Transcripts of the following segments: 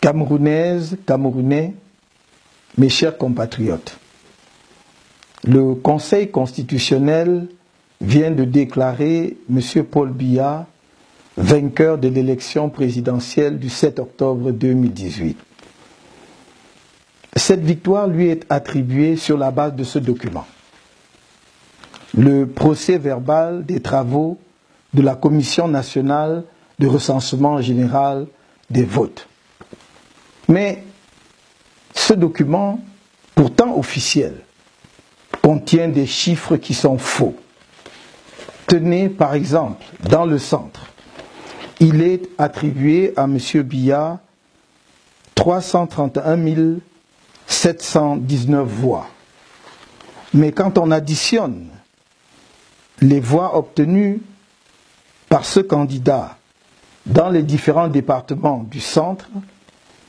Camerounaises, Camerounais, mes chers compatriotes, le Conseil constitutionnel vient de déclarer M. Paul Biya vainqueur de l'élection présidentielle du 7 octobre 2018. Cette victoire lui est attribuée sur la base de ce document. Le procès verbal des travaux de la Commission nationale de recensement général des votes. Mais ce document, pourtant officiel, contient des chiffres qui sont faux. Tenez par exemple, dans le centre, il est attribué à M. Biya 331 719 voix. Mais quand on additionne les voix obtenues par ce candidat dans les différents départements du centre,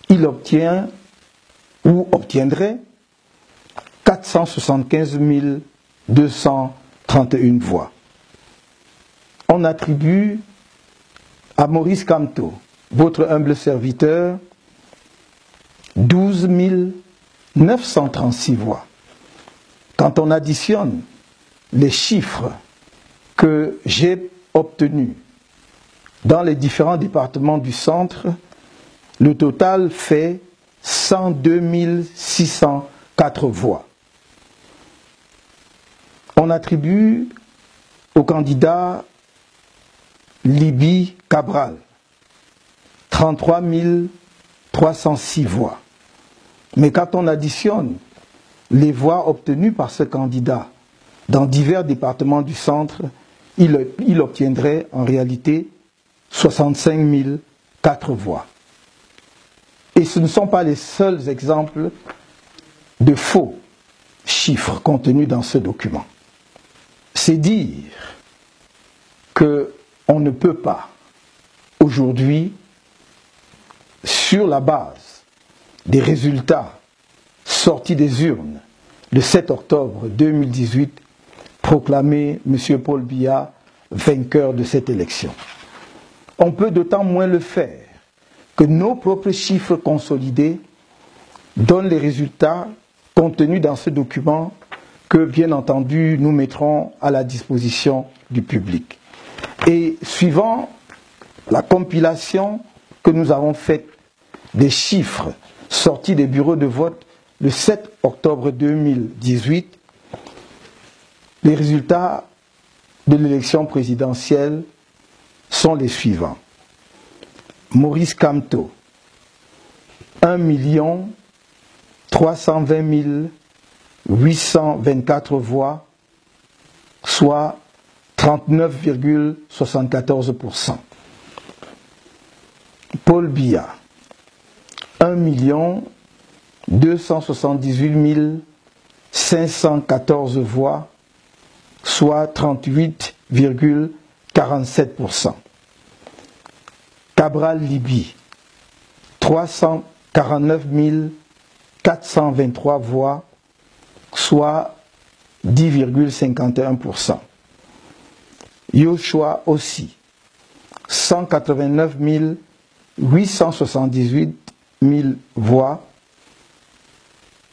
il obtient ou obtiendrait 475 231 voix. On attribue à Maurice Kamto, votre humble serviteur, 12 936 voix. Quand on additionne les chiffres que j'ai obtenus dans les différents départements du centre, le total fait 102 604 voix. On attribue au candidat Libby Cabral 33 306 voix. Mais quand on additionne les voix obtenues par ce candidat dans divers départements du centre, il obtiendrait en réalité 65 004 voix. Et ce ne sont pas les seuls exemples de faux chiffres contenus dans ce document. C'est dire qu'on ne peut pas, aujourd'hui, sur la base des résultats sortis des urnes le 7 octobre 2018, proclamer M. Paul Biya vainqueur de cette élection. On peut d'autant moins le faire que nos propres chiffres consolidés donnent les résultats contenus dans ce document que, bien entendu, nous mettrons à la disposition du public. Et suivant la compilation que nous avons faite des chiffres sortis des bureaux de vote le 7 octobre 2018, les résultats de l'élection présidentielle sont les suivants. Maurice Kamto, 1 320 824 voix, soit 39,74%. Paul Biya, 1 278 514 voix, soit 38,47%. Cabral Libby, 349 423 voix, soit 10,51%. Yoshua aussi, 189 878 voix,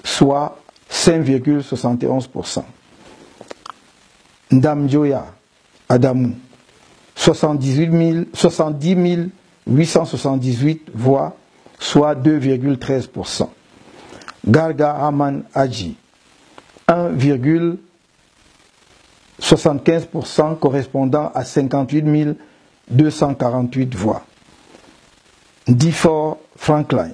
soit 5,71%. Ndamjoya Adamou, 70 878 voix, soit 2,13%. Garga Aman Hadji, 1,75% correspondant à 58 248 voix. Difor Franklin,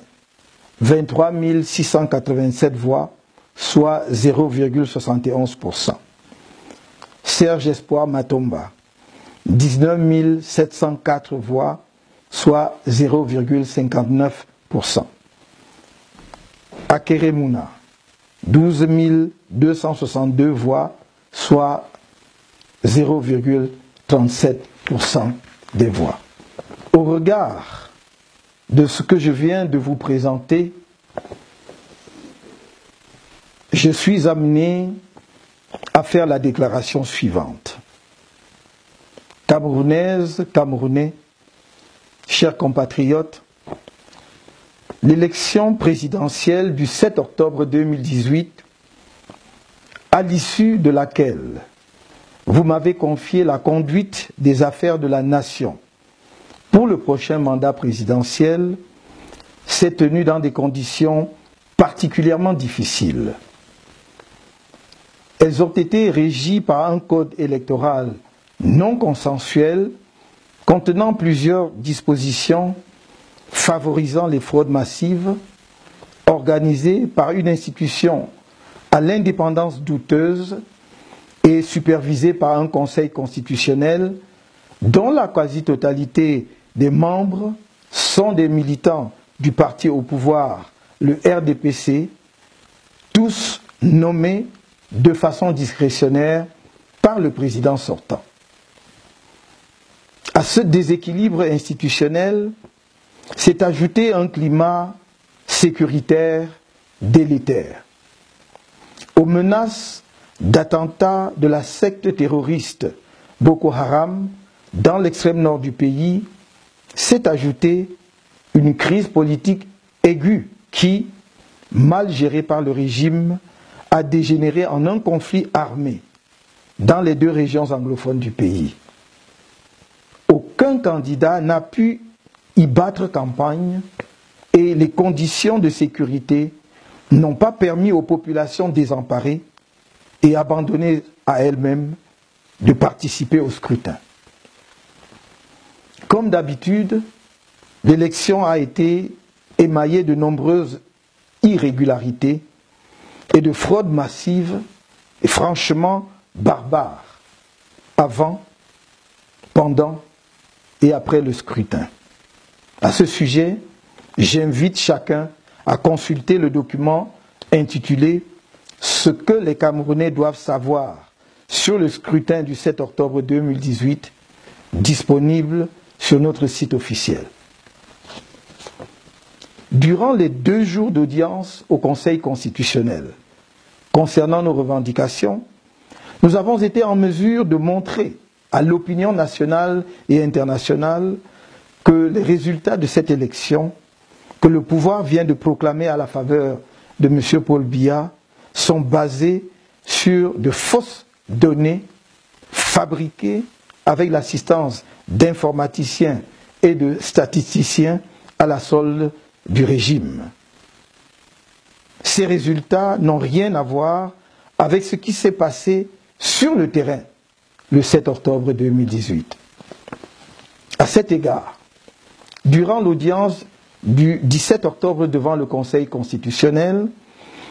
23 687 voix, soit 0,71%. Serge Espoir Matomba, 19 704 voix, soit 0,59%. Akere Mouna, 12 262 voix, soit 0,37% des voix. Au regard de ce que je viens de vous présenter, je suis amené à faire la déclaration suivante. Camerounaises, Camerounais, chers compatriotes, l'élection présidentielle du 7 octobre 2018, à l'issue de laquelle vous m'avez confié la conduite des affaires de la nation pour le prochain mandat présidentiel, s'est tenue dans des conditions particulièrement difficiles. Elles ont été régies par un code électoral non consensuel contenant plusieurs dispositions favorisant les fraudes massives, organisées par une institution à l'indépendance douteuse et supervisée par un conseil constitutionnel dont la quasi-totalité des membres sont des militants du parti au pouvoir, le RDPC, tous nommés de façon discrétionnaire par le président sortant. À ce déséquilibre institutionnel s'est ajouté un climat sécuritaire délétère. Aux menaces d'attentats de la secte terroriste Boko Haram dans l'extrême nord du pays s'est ajoutée une crise politique aiguë qui, mal gérée par le régime, a dégénéré en un conflit armé dans les deux régions anglophones du pays. Aucun candidat n'a pu y battre campagne et les conditions de sécurité n'ont pas permis aux populations désemparées et abandonnées à elles-mêmes de participer au scrutin. Comme d'habitude, l'élection a été émaillée de nombreuses irrégularités et de fraudes massives et franchement barbares avant, pendant et après le scrutin. À ce sujet, j'invite chacun à consulter le document intitulé « Ce que les Camerounais doivent savoir sur le scrutin du 7 octobre 2018 » disponible sur notre site officiel. Durant les 2 jours d'audience au Conseil constitutionnel, concernant nos revendications, nous avons été en mesure de montrer à l'opinion nationale et internationale que les résultats de cette élection, que le pouvoir vient de proclamer à la faveur de M. Paul Biya, sont basés sur de fausses données fabriquées avec l'assistance d'informaticiens et de statisticiens à la solde du régime. Ces résultats n'ont rien à voir avec ce qui s'est passé sur le terrain le 7 octobre 2018. À cet égard, durant l'audience du 17 octobre devant le Conseil constitutionnel,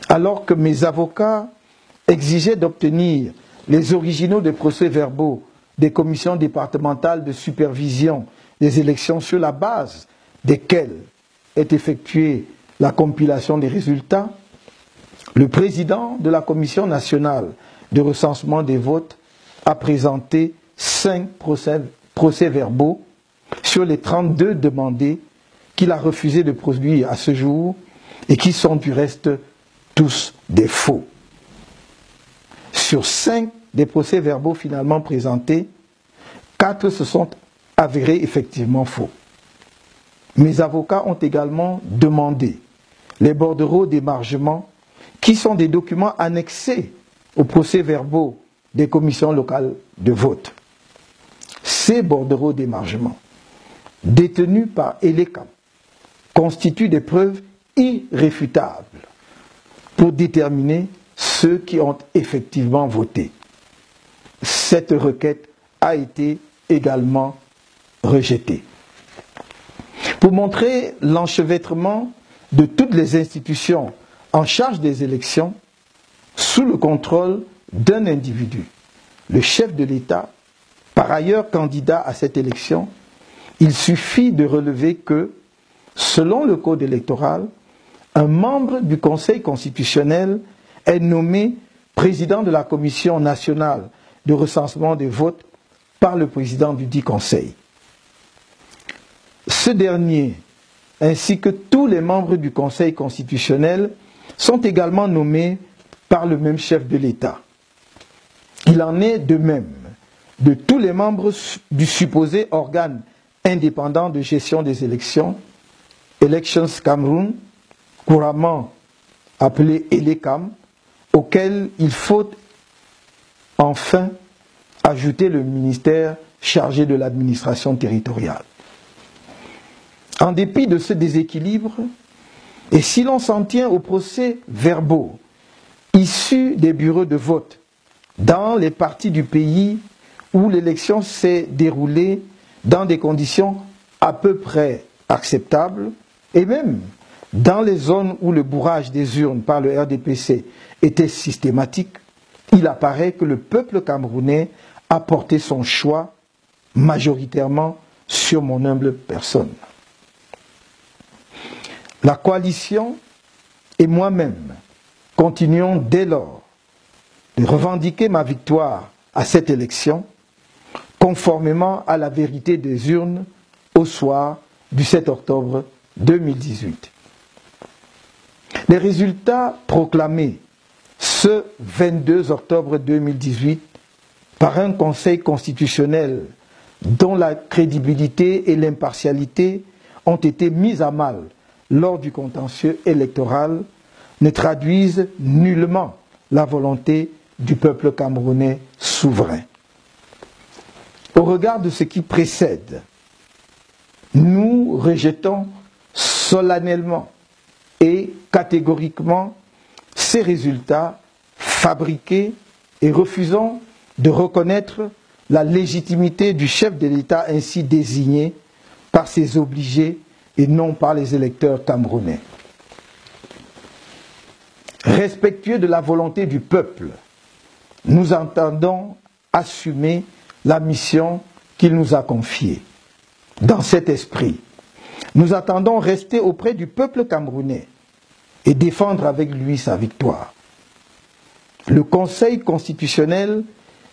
alors que mes avocats exigeaient d'obtenir les originaux des procès-verbaux des commissions départementales de supervision des élections sur la base desquelles est effectuée la compilation des résultats, le président de la Commission nationale de recensement des votes a présenté 5 procès-verbaux sur les 32 demandés qu'il a refusé de produire à ce jour et qui sont du reste tous des faux. Sur 5 des procès-verbaux finalement présentés, 4 se sont avérés effectivement faux. Mes avocats ont également demandé les bordereaux d'émargement qui sont des documents annexés aux procès-verbaux des commissions locales de vote. Ces bordereaux d'émargement, détenus par ELECAM, constituent des preuves irréfutables pour déterminer ceux qui ont effectivement voté. Cette requête a été également rejetée. Pour montrer l'enchevêtrement de toutes les institutions en charge des élections sous le contrôle d'un individu, le chef de l'État, par ailleurs candidat à cette élection, il suffit de relever que, selon le code électoral, un membre du Conseil constitutionnel est nommé président de la Commission nationale de recensement des votes par le président du dit Conseil. Ce dernier, ainsi que tous les membres du Conseil constitutionnel, sont également nommés par le même chef de l'État. Il en est de même de tous les membres du supposé organe indépendant de gestion des élections, Elections Cameroun, couramment appelé ELECAM, auquel il faut enfin ajouter le ministère chargé de l'administration territoriale. En dépit de ce déséquilibre, et si l'on s'en tient aux procès-verbaux issus des bureaux de vote dans les parties du pays où l'élection s'est déroulée dans des conditions à peu près acceptables, et même dans les zones où le bourrage des urnes par le RDPC était systématique, il apparaît que le peuple camerounais a porté son choix majoritairement sur mon humble personne. La coalition et moi-même continuons dès lors de revendiquer ma victoire à cette élection, conformément à la vérité des urnes au soir du 7 octobre 2018. Les résultats proclamés ce 22 octobre 2018 par un Conseil constitutionnel dont la crédibilité et l'impartialité ont été mises à mal lors du contentieux électoral ne traduisent nullement la volonté du peuple camerounais souverain. Au regard de ce qui précède, nous rejetons solennellement et catégoriquement ces résultats fabriqués et refusons de reconnaître la légitimité du chef de l'État ainsi désigné par ses obligés et non par les électeurs camerounais. Respectueux de la volonté du peuple, nous entendons assumer la mission qu'il nous a confiée. Dans cet esprit, nous attendons rester auprès du peuple camerounais et défendre avec lui sa victoire. Le Conseil constitutionnel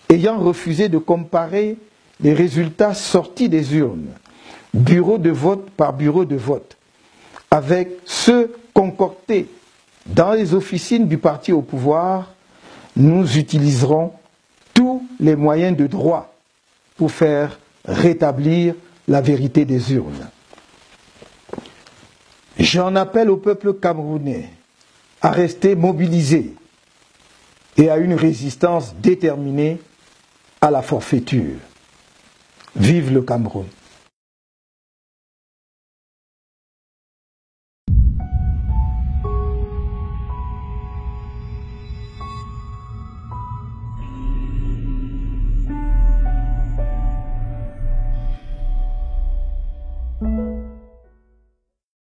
ayant refusé de comparer les résultats sortis des urnes, bureau de vote par bureau de vote, avec ceux concoctés dans les officines du parti au pouvoir, nous utiliserons tous les moyens de droit pour faire rétablir la vérité des urnes. J'en appelle au peuple camerounais à rester mobilisé et à une résistance déterminée à la forfaiture. Vive le Cameroun!